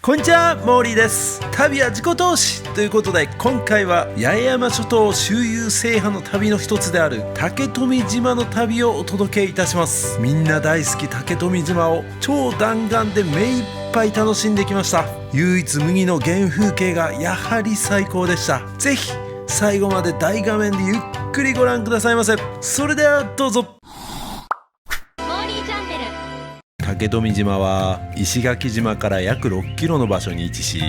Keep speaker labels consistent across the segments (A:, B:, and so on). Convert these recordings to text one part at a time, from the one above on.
A: こんにちは、モーリーです。旅は自己投資ということで、今回は八重山諸島周遊制覇の旅の一つである竹富島の旅をお届けいたします。みんな大好き竹富島を超弾丸で目いっぱい楽しんできました。唯一無二の原風景がやはり最高でした。ぜひ最後まで大画面でゆっくりご覧くださいませ。それではどうぞ。竹富島は石垣島から約6キロの場所に位置し、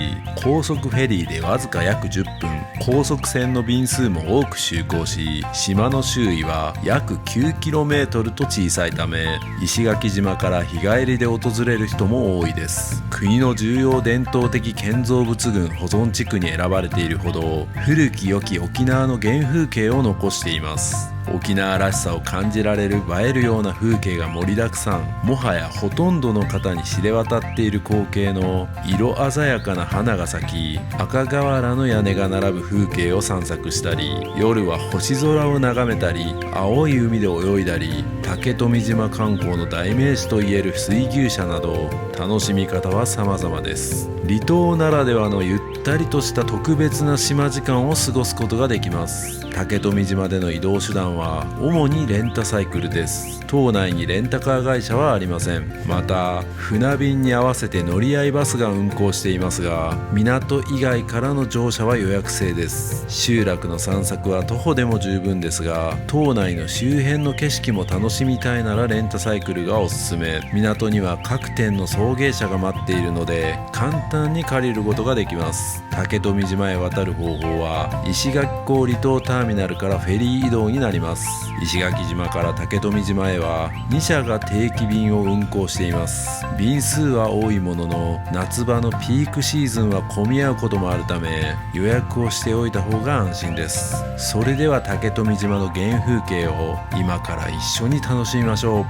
A: 高速フェリーでわずか約10分、高速船の便数も多く就航し、島の周囲は約 9km と小さいため、石垣島から日帰りで訪れる人も多いです。国の重要伝統的建造物群保存地区に選ばれているほど、古き良き沖縄の原風景を残しています。沖縄らしさを感じられる映えるような風景が盛りだくさん。もはやほとんどの方に知れ渡っている光景の色鮮やかな花が咲き、赤瓦の屋根が並ぶ風景を散策したり、夜は星空を眺めたり、青い海で泳いだり、竹富島観光の代名詞といえる水牛車など、楽しみ方は様々です。離島ならではのゆったりとした特別な島時間を過ごすことができます。竹富島での移動手段は主にレンタサイクルです。島内にレンタカー会社はありません。また船便に合わせて乗り合いバスが運行していますが、港以外からの乗車は予約制です。集落の散策は徒歩でも十分ですが、島内の周辺の景色も楽しみたいならレンタサイクルがおすすめ。港には各店の送迎車が待っているので、簡単に借りることができます。竹富島へ渡る方法は石垣港離島ターミナルからフェリー移動になります。石垣島から竹富島へは2社が定期便を運航しています。便数は多いものの、夏場のピークシーズンは混み合うこともあるため、予約をしておいた方が安心です。それでは竹富島の原風景を今から一緒に楽しみましょう。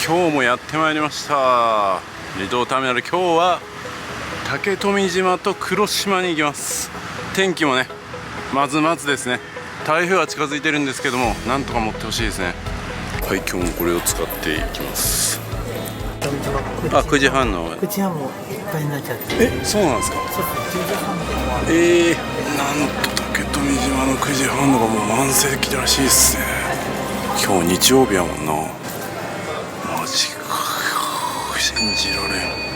B: 今日もやってまいりました。離島ターミナル、今日は竹富島と黒島に行きます。天気もねまずまずですね。台風は近づいてるんですけども、なんとか持ってほしいですね。はい、今日もこれを使っていきます。あ、9時半の
C: 9時半もいっぱいになっちゃって。
B: そうなんですか。
C: そう10時半の
B: なんと竹富島の9時半のがもう満席らしいですね。今日日曜日やもんな。マジか、信じられん。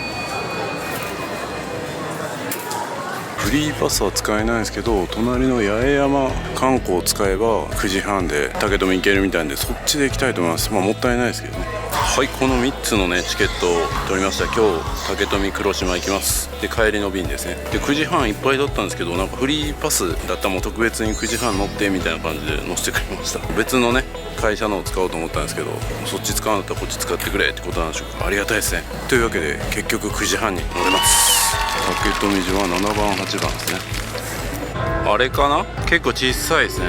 B: フリーパスは使えないんですけど、隣の八重山観光を使えば9時半で竹富行けるみたいんで、そっちで行きたいと思います。もったいないですけどね。はい、この3つのねチケットを取りました。今日竹富黒島行きます。で帰りの便ですね。で9時半いっぱいだったんですけど、なんかフリーパスだったらもう特別に9時半乗ってみたいな感じで乗せてくれました。別のね会社のを使おうと思ったんですけど、そっち使うんだったらこっち使ってくれってことなんでしょうか。ありがたいですね。というわけで結局9時半に乗れます。竹富島7番8番ですね。あれかな、結構小さいですね。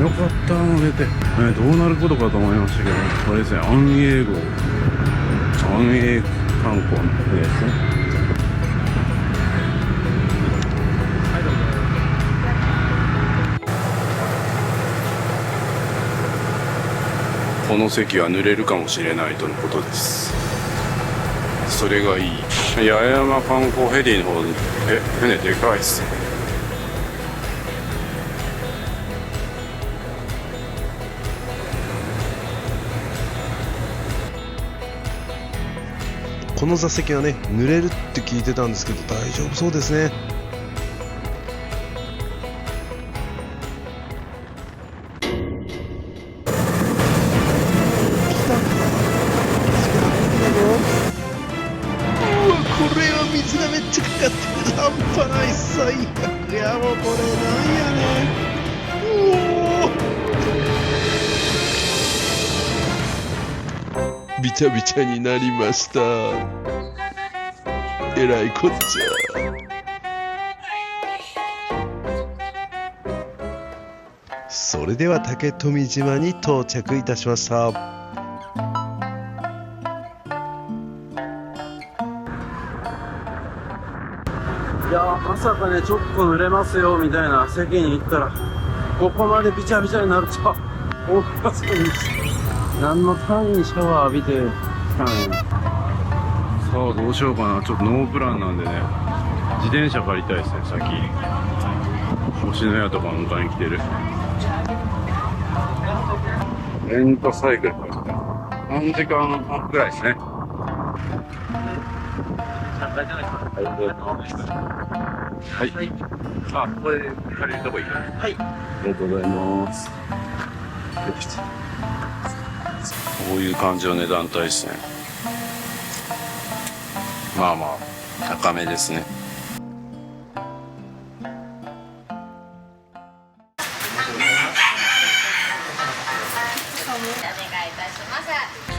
B: よかった乗れて、どうなることかと思いましたけど、これですね、安永号、安永観光の船ですね。この席は濡れるかもしれないとのことです。それがいい。八重山観光フェリーの方に船でかいっすね。
D: この座席はね濡れるって聞いてたんですけど、大丈夫そうですね。これは水がめっちゃかかってる。半端ない。最悪や。もうこれなんやねん。びちゃびちゃになりました。えらいこっちゃ。それでは竹富島に到着いたしました。
B: いやー、まさかねちょっと濡れますよみたいな席に行ったら、ここまでびちゃびちゃになるとは思いませんでした。何のためにシャワー浴びてきたんや。さあどうしようかな。ちょっとノープランなんでね、自転車借りたいですね。先星のやとか迎えに来てる。レンタサイクル借りたい。3時間半くらいですね。はい。あ、これ借りるとこいいかな。はい。ありがとうございます。こういう感じの値段帯ですね。まあまあ高めですね。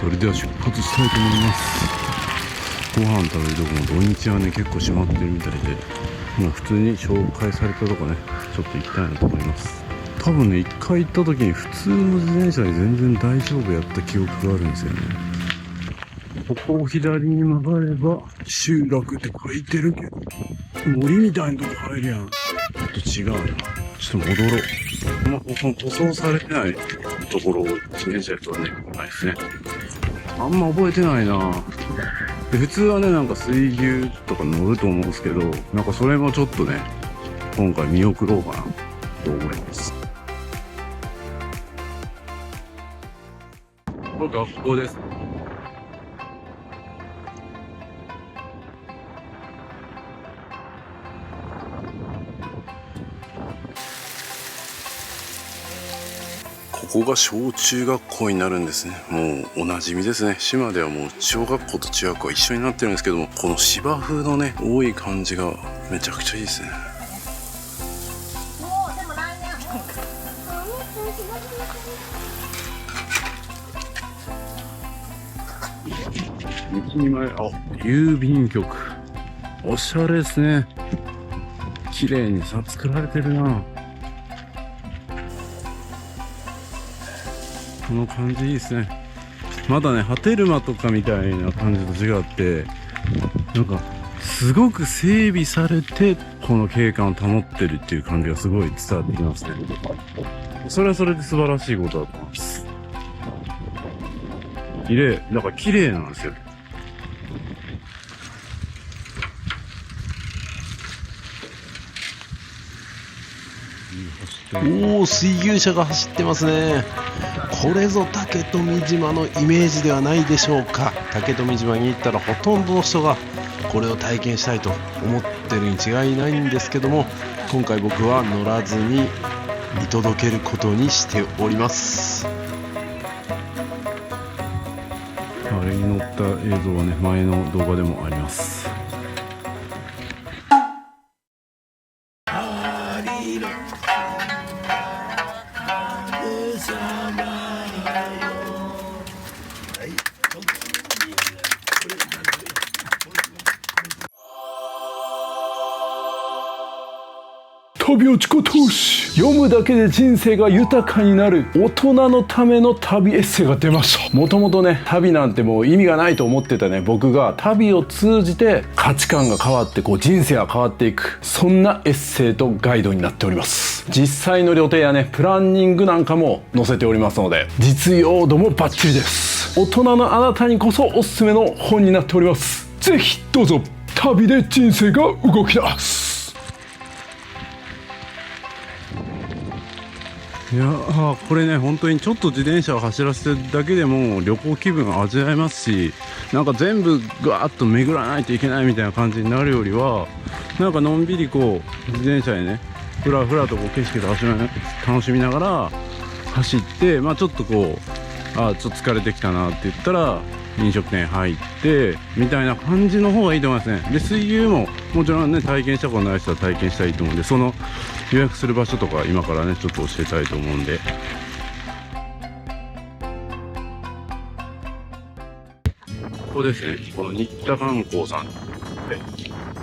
B: それでは出発したいと思います。ご飯食べるとこも土日はね結構閉まってるみたいで、もう普通に紹介されたとこねちょっと行きたいなと思います。多分ね一回行った時に普通の自転車で全然大丈夫やった記憶があるんですよね。ここを左に曲がれば集落って書いてるけど森みたいなとこ入るやん。ちょっと違うな。ちょっと戻ろう。ここ塗装されてないところを自転車やとはねないですね。あんま覚えてないな。で普通はねなんか水牛とか乗ると思うんですけど、なんかそれもちょっとね今回見送ろうかなと思います。これ学校です。ここが小中学校になるんですね。もうおなじみですね。島ではもう小学校と中学校は一緒になってるんですけども、この芝生のね多い感じがめちゃくちゃいいですね。道に前、あ、郵便局おしゃれですね。綺麗にさ作られてるな。この感じいいですね。まだね波照間とかみたいな感じと違って、なんかすごく整備されてこの景観を保ってるっていう感じがすごい伝わってきますね。それはそれで素晴らしいことだと思います。だから綺麗なんですよ。
A: おお、水牛車が走ってますね。これぞ竹富島のイメージではないでしょうか。竹富島に行ったらほとんどの人がこれを体験したいと思ってるに違いないんですけども、今回僕は乗らずに見届けることにしております。
B: あれに乗った映像はね前の動画でもあります。
E: 旅落ち子投資、読むだけで人生が豊かになる大人のための旅エッセイが出ました。もともとね旅なんてもう意味がないと思ってたね僕が、旅を通じて価値観が変わって人生が変わっていく、そんなエッセイとガイドになっております。実際の旅程やねプランニングなんかも載せておりますので、実用度もバッチリです。大人のあなたにこそおすすめの本になっております。ぜひどうぞ。旅で人生が動き出す。
B: いやこれね本当にちょっと自転車を走らせてるだけでも旅行気分味わえますし、なんか全部ガーッと巡らないといけないみたいな感じになるよりは、なんかのんびり自転車でねふらふらと景色を楽しみながら走って、ちょっとちょっと疲れてきたなって言ったら飲食店入ってみたいな感じの方がいいと思いますね。で水牛ももちろんね体験したことない人は体験したらいいと思うんで、その予約する場所とか今からねちょっと教えたいと思うんで、ここですね。この新田観光さん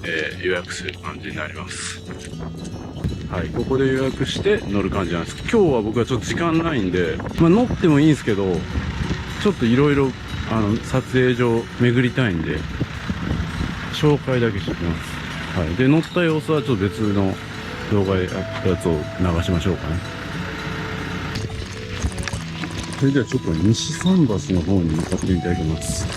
B: で、予約する感じになります。はい、ここで予約して乗る感じなんです。今日は僕はちょっと時間ないんで、乗ってもいいんですけど、ちょっといろいろ撮影上巡りたいんで紹介だけしておきます。はい、で乗った様子はちょっと別の動画でやったやつを流しましょうかね。
E: それではちょっと西桟橋の方に向かってみたいと思います。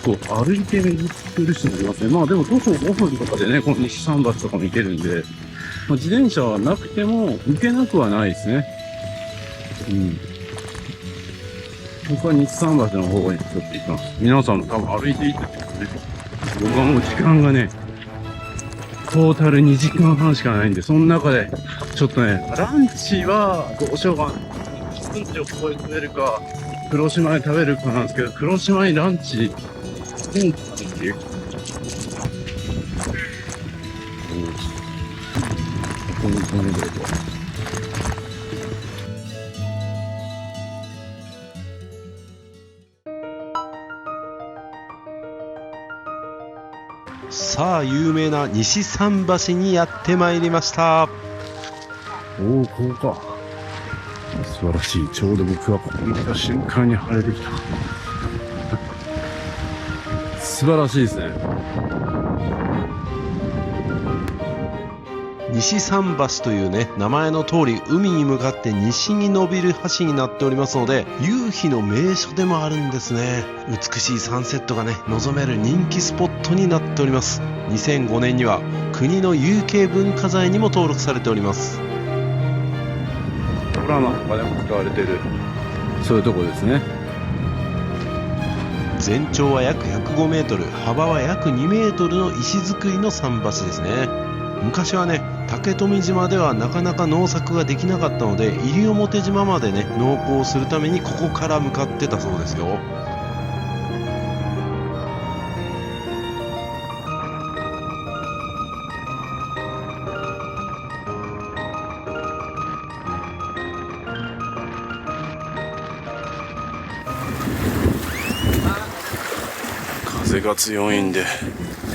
E: こう歩いて巡ってる人もいますね。まあでも徒歩5分とかでね、この西桟橋とかも行けるんで、まあ、自転車はなくても行けなくはないですね。うん。僕は西桟橋の方にちょっと行きます。皆さんも多分歩いていってですね。僕はもう時間がね、トータル2時間半しかないんで、その中で、ちょっとね、ランチはどうしようかな。ランチをここで食べるか、黒島で食べるかなんですけど、黒島にランチ、っていう。
A: さあ有名な西桟橋にやってまいりました。
E: おお、ここか。素晴らしい。ちょうど僕がここに来た瞬間に晴れてきた。素晴らしいですね。
A: 西桟橋というね名前の通り海に向かって西に伸びる橋になっておりますので、夕日の名所でもあるんですね。美しいサンセットがね望める人気スポットになっております。2005年には国の有形文化財にも登録されております。
E: ドラマとかでも使われてる、そういうとこですね。
A: 全長は約105メートル、幅は約2メートルの石造りの桟橋ですね。昔はね竹富島ではなかなか農作ができなかったので、西表島までね農耕するためにここから向かってたそうですよ。
B: 風が強いんで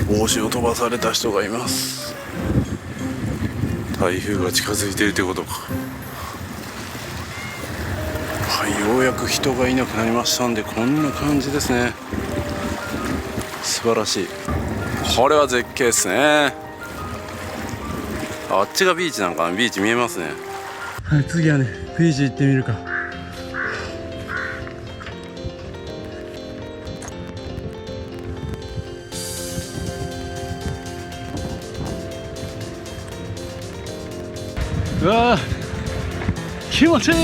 B: 帽子を飛ばされた人がいます。台風が近づいているということか。はい、ようやく人がいなくなりましたんで、こんな感じですね。素晴らしい。これは絶景ですね。あっちがビーチなんかな。ビーチ見えますね。
E: はい、次はねビーチ行ってみるか。うわー気持ちいい。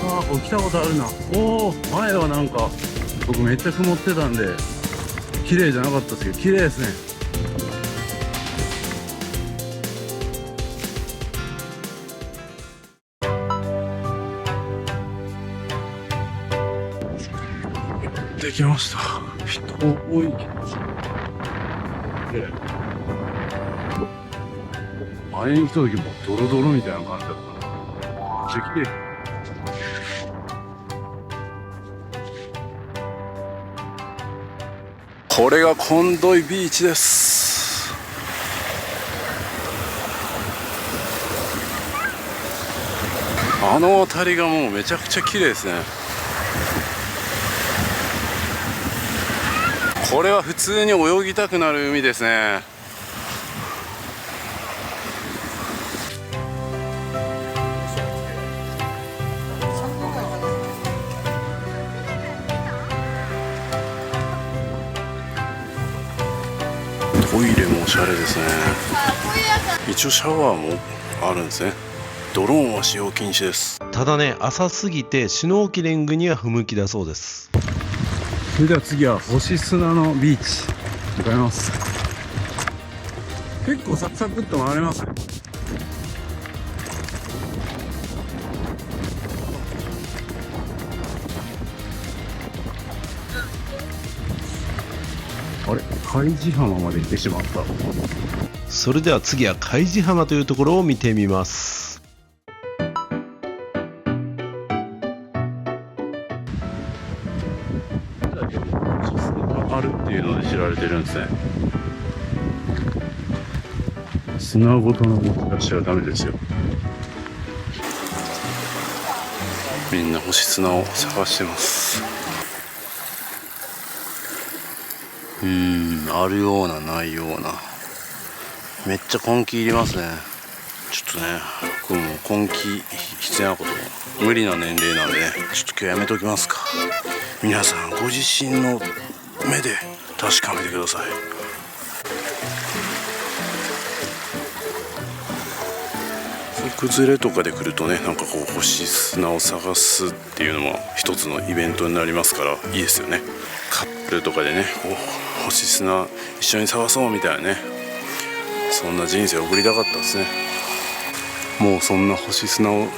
E: ああ、これ来たことあるな。おお、前はなんか僕めっちゃ曇ってたんで綺麗じゃなかったですけど、綺麗ですね。できました。人多いけど。前に来た時もドロドロみたいな感じだった。めっちゃ綺麗。
B: これがコンドイビーチです。あの辺りがもうめちゃくちゃ綺麗ですね。これは普通に泳ぎたくなる海ですね。トイレもおしゃれですね。一応シャワーもあるんですね。ドローンは使用禁止です。
A: ただね浅すぎてシュノーケリングには不向きだそうです。
E: それでは次は星砂のビーチ向かいます。結構サクサクっと回れますね。あれ、海地浜まで行ってしまった。
A: それでは次は海地浜というところを見てみます。
E: あるっていうので知られてるんですね。砂ごとの持ち出しはダメですよ。
B: みんな星砂を探してます。あるようなないような。めっちゃ根気いりますね。ちょっとね、僕も根気必要なこと無理な年齢なんでね、ちょっと今日やめときますか。皆さんご自身の目で確かめてください。崩れとかで来るとね、なんかこう星砂を探すっていうのも一つのイベントになりますからいいですよね。カップルとかでね、こう星砂一緒に探そうみたいなね、そんな人生を送りたかったですね。もうそんな星砂を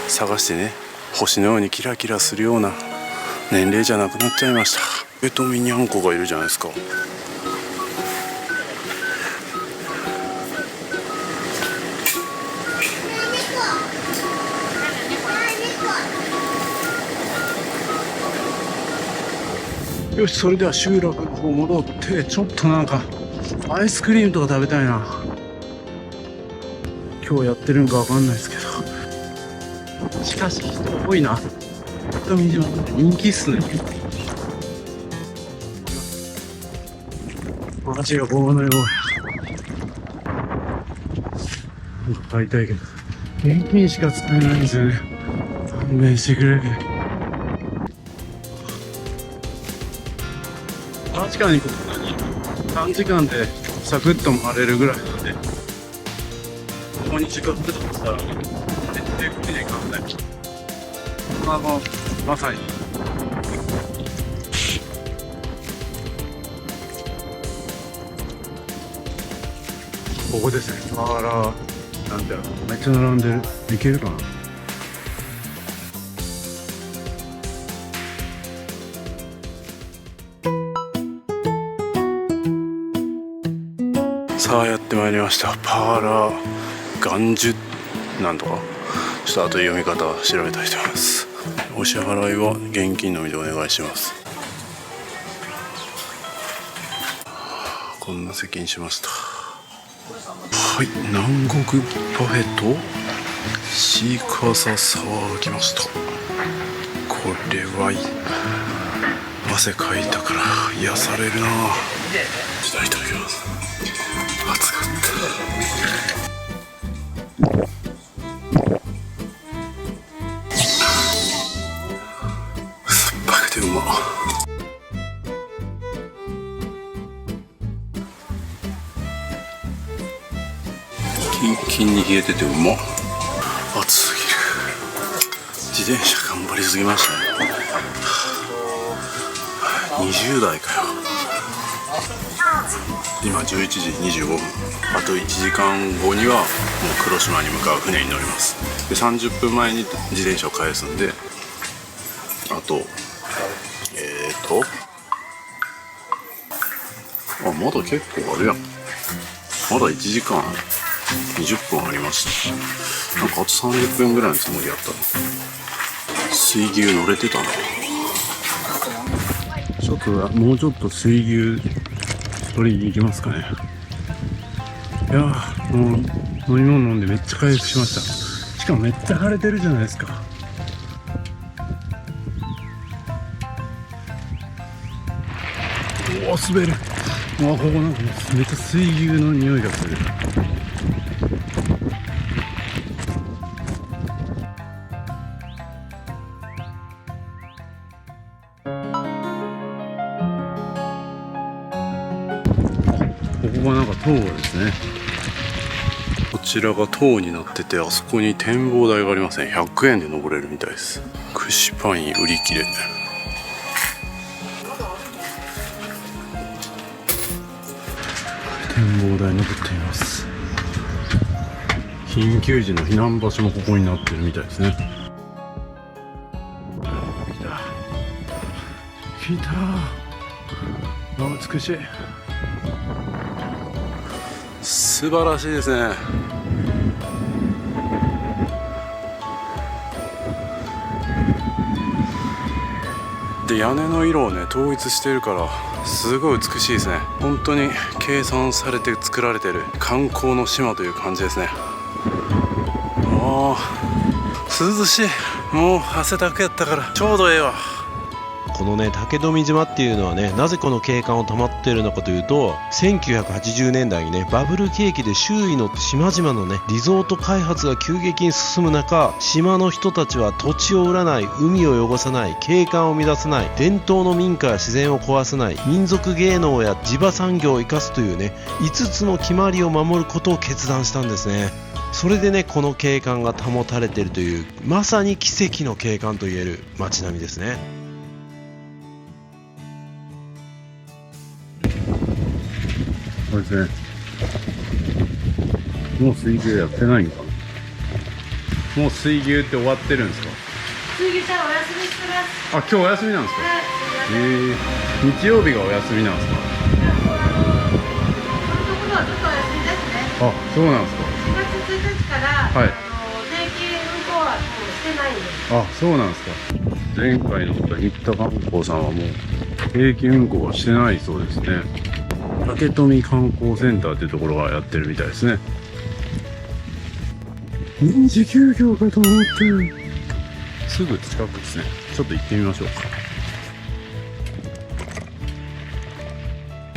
B: 探してね、星のようにキラキラするような年齢じゃなくなっちゃいました。ミニャンコがいるじゃないですか。よし、それでは集落の方戻って、ちょっとなんかアイスクリームとか食べたいな。今日やってるんかわかんないですけど、しかし人多いな。富島って人気っすね。マジが棒のようや。なんか買いたいけど現金しか使えないんですよね。勘弁してくれ。確かにこんなに短時間でサクッと回れるぐらいなんで、ここに時間ってたら絶対来てねえかんない。まさにここですね。あら、なんだろう、めっちゃ並んでる。いけるかな。さあやってまいりました。パーラーガンジュなんとか、ちょっと後で読み方調べたいと思います。お支払いは現金のみでお願いします。こんな席にしました。はい、南国パフェとシークワーサーサワーが来ました。これはいい。汗かいたから癒されるな。ちょっといただきます。暑かった。酸っぱくてうまっ。キンキンに冷えててうまっ。暑すぎる。自転車頑張りすぎましたね。20代かよ。今11時25分。あと1時間後にはもう黒島に向かう船に乗ります。で30分前に自転車を返すんで、あとまだ結構あるやん。まだ1時間20分ありました。なんかあと30分ぐらいのつもりやったの。水牛乗れてたな。ちょっともうちょっと水牛取りに行きますかね。いやー、もう飲み物飲んでめっちゃ回復しました。しかもめっちゃ晴れてるじゃないですか。おお、滑る。ここなんかめっちゃ水牛の匂いがする。ここがなんか塔ですね。こちらが塔になってて、あそこに展望台がありますね。100円で登れるみたいです。串パイン売り切れ。展望台登っています。緊急時の避難場所もここになってるみたいですね。来た美しい。素晴らしいですね。で屋根の色をね統一しているからすごい美しいですね。本当に計算されて作られてる観光の島という感じですね。涼しい。もう汗だくやったからちょうどええわ。
A: このね竹富島っていうのはね、なぜこの景観を保っているのかというと、1980年代にねバブル景気で周囲の島々のねリゾート開発が急激に進む中、島の人たちは土地を売らない、海を汚さない、景観を乱さない、伝統の民家や自然を壊さない、民族芸能や地場産業を生かすというね5つの決まりを守ることを決断したんですね。それでねこの景観が保たれているという、まさに奇跡の景観といえる街並みですね。
E: これですね。もう水牛やってないんかな。もう水牛って終わってるんですか？
F: 水牛ちゃんお休みしてます。
E: あ、今日お休みなんですか？
F: はい。
E: 日曜日がお休みなんですか？
F: このところはずっとお休みですね。
E: あ、そうなんですか。
F: 4月1日から、
E: はい
F: 定期運行はもうしてないんです。
E: あ、そうなんですか。前回乗った新田観光さんはもう定期運行はしてないそうですね。竹富観光センターっていうところがやってるみたいですね。臨時休業かと思ってる。すぐ近くですね。ちょっと行ってみましょうか。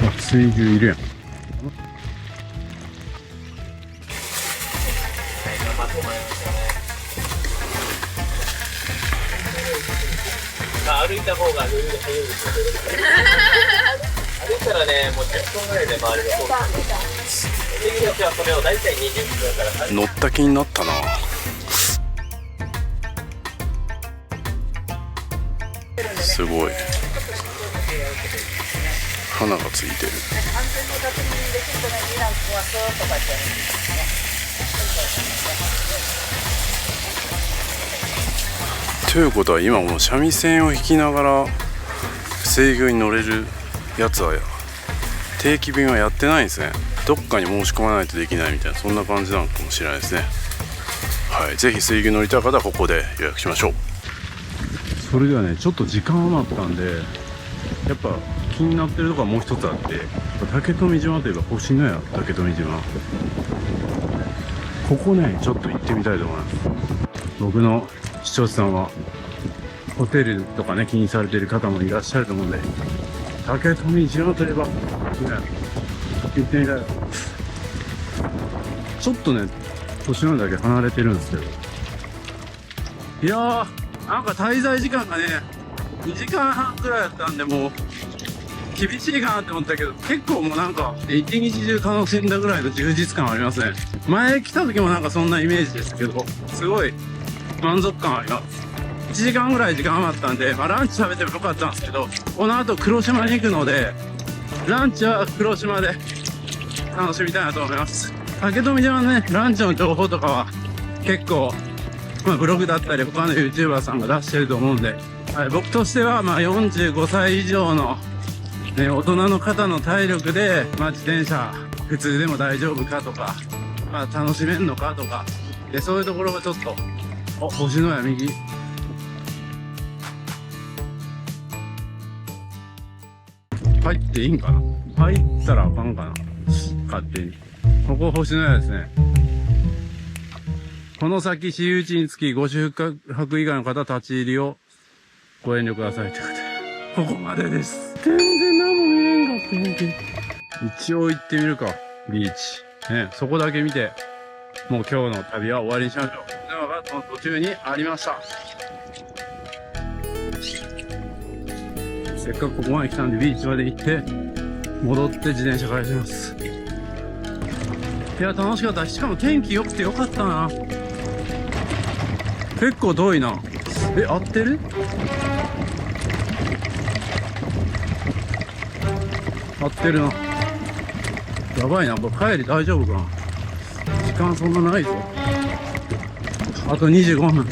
E: あ、水牛いるやん。
G: 歩いた方が余裕で早いですよ。歩いたらね、もう10分ぐらいで回れるそうです。次の日はそれを大体20分から
B: 乗った気になったな。すごい花がついてる。ということは今もう三味線を弾きながら水牛に乗れるやつは定期便はやってないんですね。どっかに申し込まないとできないみたいな、そんな感じなのかもしれないですね。はい、ぜひ水牛乗りたい方はここで予約しましょう。
E: それではね、ちょっと時間余ったんで、やっぱ気になってるところがもう一つあって、竹富島といえば星のや竹富島。ここね、ちょっと行ってみたいと思います。僕の視聴者さんはホテルとかね気にされている方もいらっしゃると思うんで、竹富島といえば、ね、行ってみたい。ちょっとね、星野だけ離れてるんですけど、いやー、なんか滞在時間がね2時間半くらいだったんで、もう厳しいかなって思ったけど、結構もうなんか一日中楽しんだぐらいの充実感ありますね。前来た時もなんかそんなイメージですけど、すごい満足感あります。1時間ぐらい時間余ったんで、ランチ食べてもよかったんですけど、この後黒島に行くので、ランチは黒島で楽しみたいなと思います。竹富島のね、ランチの情報とかは結構、ブログだったり他の YouTuber さんが出してると思うんで、はい、僕としては45歳以上の、ね、大人の方の体力で、自転車普通でも大丈夫かとか、楽しめんのかとかで、そういうところがちょっと、星のや右入っていいんかな、入ったらあかんかな、勝手に。ここ星のやですね。この先私有地につきご宿泊以外の方立ち入りをご遠慮くださいってことで、ここまでです。全然何も見れんかった本当に。一応行ってみるか、ビーチね。そこだけ見てもう今日の旅は終わりにしましょう。電話がその途中にありました。せっかくここまで来たんでビーチまで行って戻って自転車返します。いや楽しかった。しかも天気良くてよかったな。結構遠いな。合ってる？合ってるな。やばいな、これ帰り大丈夫かな。時間そんなないぞ。あと25分。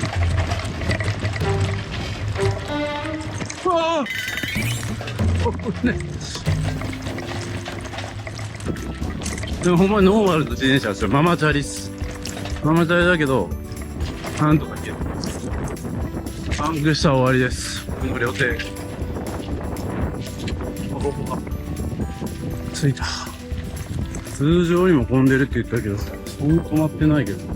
E: ああね、でもほんまにノーマルの自転車ですよ。ママチャリっす。ママチャリだけどなんとかいける。パンクしたら終わりです。この予定。着いた。通常にも混んでるって言ったけど、そんな止まってないけど。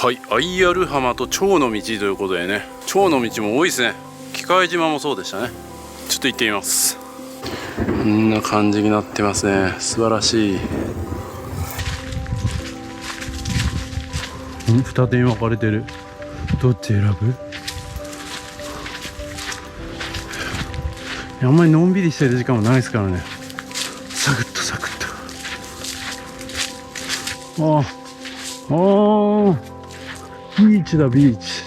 B: はい、IR 浜と蝶の道ということでね、蝶の道も多いですね。喜界島もそうでしたね。ちょっと行ってみます。こんな感じになってますね。素晴らしい。二手に分かれてる。どっち選ぶ？あんまりのんびりしてる時間もないですからね。サクッとサクッと。ビーチだ、ビーチ。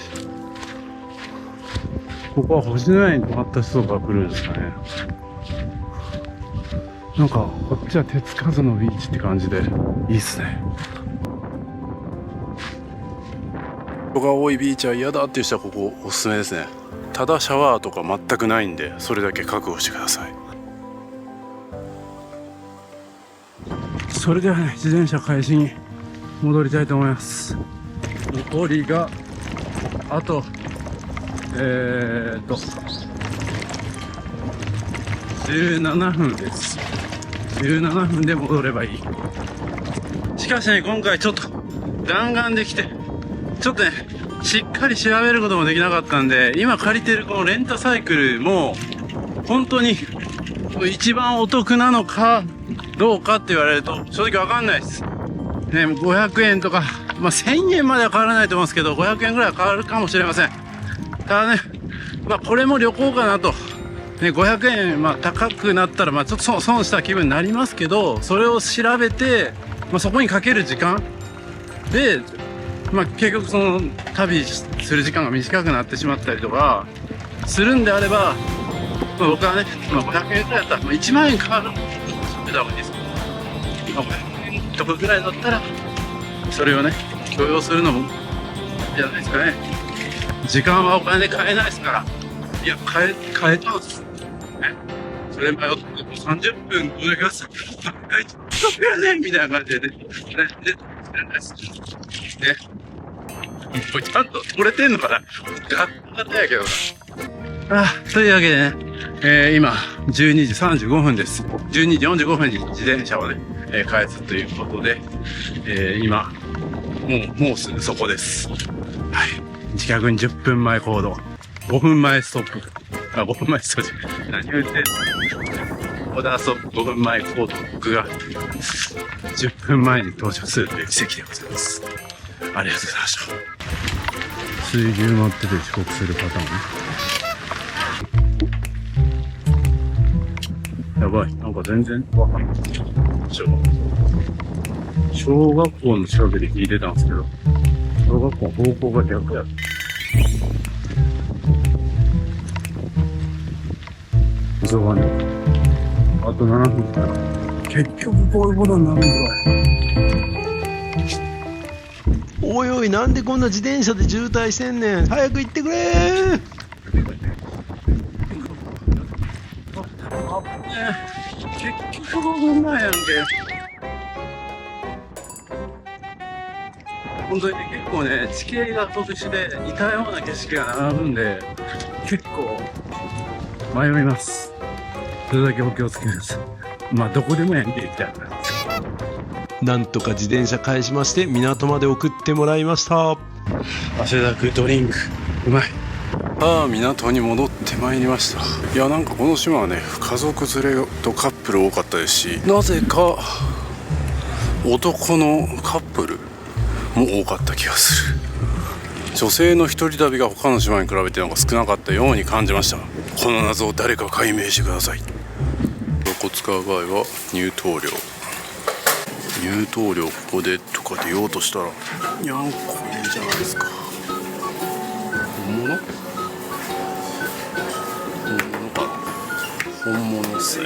B: ここは星の上に泊まった人が来るんですかね。なんかこっちは手つかずのビーチって感じでいいっすね。人が多いビーチは嫌だっていう人はここおすすめですね。ただシャワーとか全くないんで、それだけ覚悟してください。それではね、自転車開始に戻りたいと思います。残りがあと17分です。17分で戻ればいい。しかしね、今回ちょっと弾丸できて、ちょっとねしっかり調べることもできなかったんで、今借りてるこのレンタサイクルも本当に一番お得なのかどうかって言われると正直わかんないです。ね、500円とか、1000円までは変わらないと思うんですけど、500円ぐらいは変わるかもしれません。ただね、これも旅行かなと。ね、500円、高くなったら、ちょっと損した気分になりますけど、それを調べて、そこにかける時間で、結局その旅する時間が短くなってしまったりとかするんであれば、僕はね、500円くらいだったら、1万円変わるって言った方がいいですけど、500円とかぐらいだったら、それをね、許容するのもいいんじゃないですかね。時間はお金で買えないですから。いや、買えたんです。ね。それ迷って30分これがさ、100円みたいな感じでね。ね。これちゃんと取れてんのかな？ガッタやけどな。というわけでね、今、12時35分です。12時45分に自転車をね、返すということで、今、もうすぐそこです。はい。自宅に10分前行動。5分前ストップ。5分前ストップ。何を言ってんの？オーダーストップ5分前行動。僕が10分前に到着するという奇跡でございます。ありがとうございました。水牛待ってて遅刻するパターン。やばい。なんか全然わかんない。小学校の近くで聞いてたんですけど、小学校の方向が逆やった。急がね。あと7分から。結局こういうことになるんだよ。
D: おいおい、なんでこんな自転車で渋滞してんねん。早く行ってくれー。
B: 結局5分前やんけ。本当にね、結構ね、地形が特殊で似たような景色が並ぶんで、結構迷います。それだけお気をつけください。どこでもやんけ、みたいな。
A: なんとか自転車返しまして港まで送ってもらいました。
B: 汗だくドリンクうまい。港に戻ってまいりました。いや、なんかこの島はね、家族連れとカップル多かったですし、なぜか男のカップルも多かった気がする。女性の一人旅が他の島に比べてなんか少なかったように感じました。この謎を誰か解明してください。ここ使う場合は入湯料ここでとか出ようとしたら、にゃんこいいじゃないですか。本物かな。本物っすね。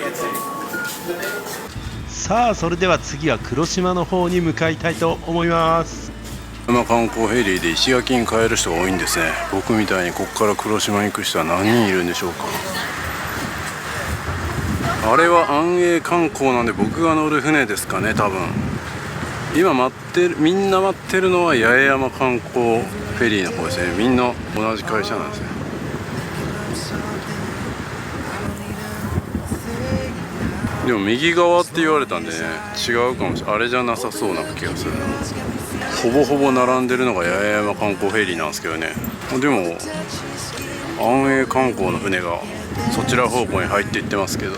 A: さあ、それでは次は黒島の方に向かいたいと思います。
B: 観光フェリーで石垣に帰る人が多いんですね。僕みたいにここから黒島に行く人は何人いるんでしょうか。あれは安永観光なんで、僕が乗る船ですかね、多分。今みんな待ってるのは八重山観光フェリーの方ですね。みんな同じ会社なんですね。でも右側って言われたんでね、違うかもしれない。あれじゃなさそうな気がするな。ほぼほぼ並んでるのが八重山観光フェリーなんですけどね。でも安永観光の船がそちら方向に入っていってますけど、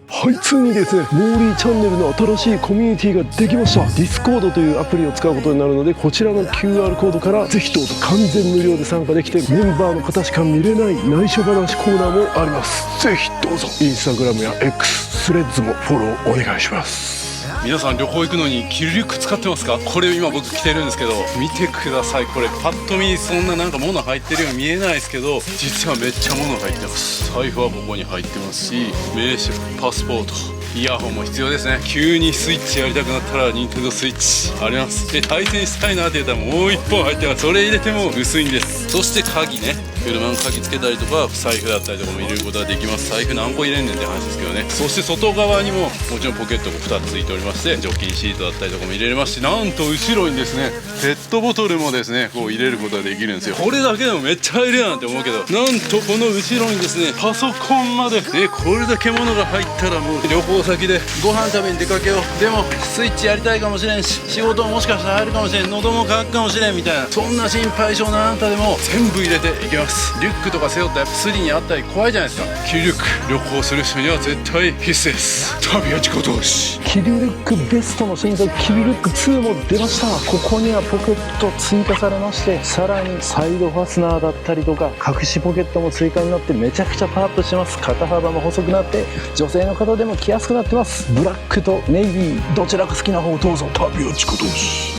E: はい、ついにですね、モーリーチャンネルの新しいコミュニティができました。ディスコードというアプリを使うことになるので、こちらの QR コードからぜひどうぞ完全無料で参加できて、メンバーの方しか見れない内緒話コーナーもあります。ぜひどうぞインスタグラムや X、スレッズもフォローお願いします。
B: 皆さん旅行行くのにキルリュック使ってますか？これ今僕着てるんですけど、見てください。これパッと見そんななんか物入ってるように見えないですけど、実はめっちゃ物入ってます。財布はここに入ってますし、名刺、パスポート、イヤホンも必要ですね。急にスイッチやりたくなったら任天堂スイッチあります。で対戦したいなって言ったらもう1本入ってます。それ入れても薄いんです。そして鍵ね、車の鍵つけたりとか財布だったりとかも入れることができます。財布何個入れんねんって話ですけどね。そして外側にももちろんポケットが2つついておりまして、除菌シートだったりとかも入れれますし、なんと後ろにですねペットボトルもですねこう入れることができるんですよ。これだけでもめっちゃ入れやんって思うけど、なんとこの後ろにですねパソコンまでね、これだけ物が入ったらもう旅行先でご飯食べに出かけよう、でもスイッチやりたいかもしれんし、仕事ももしかしたら入るかもしれん、喉も渇くかもしれんみたいな、そんな心配性なあなたでも全部入れていけます。リュックとか背負ったらスリにあったり怖いじゃないですか。キルリュック旅行する人には絶対必須です。旅は自己投資。
E: キルリュックベストの新作キルリュック2も出ました。ここにはポケット追加されまして、さらにサイドファスナーだったりとか隠しポケットも追加になってめちゃくちゃパワーアップしてます。肩幅も細くなって女性の方でも着やすくなってます。ブラックとネイビーどちらか好きな方をどうぞ。旅は自己投資。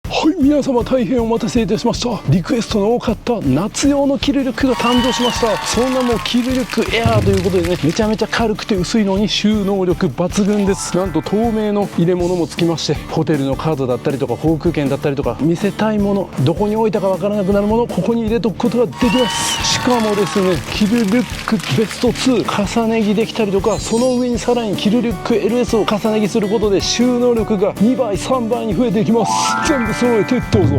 E: はい、皆様大変お待たせいたしました。リクエストの多かった夏用のキルリュックが誕生しました。その名もキルリュックエアーということでね、めちゃめちゃ軽くて薄いのに収納力抜群です。なんと透明の入れ物もつきまして、ホテルのカードだったりとか航空券だったりとか見せたいもの、どこに置いたかわからなくなるもの、ここに入れとくことができます。しかもですね、キルリュックベスト2重ね着できたりとか、その上にさらにキルリュック LS を重ね着することで収納力が2倍3倍に増えていきます。全部揃えてどうぞ。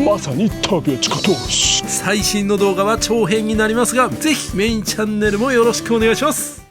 E: まさに旅は自己投資。
A: 最新の動画は長編になりますが、ぜひメインチャンネルもよろしくお願いします。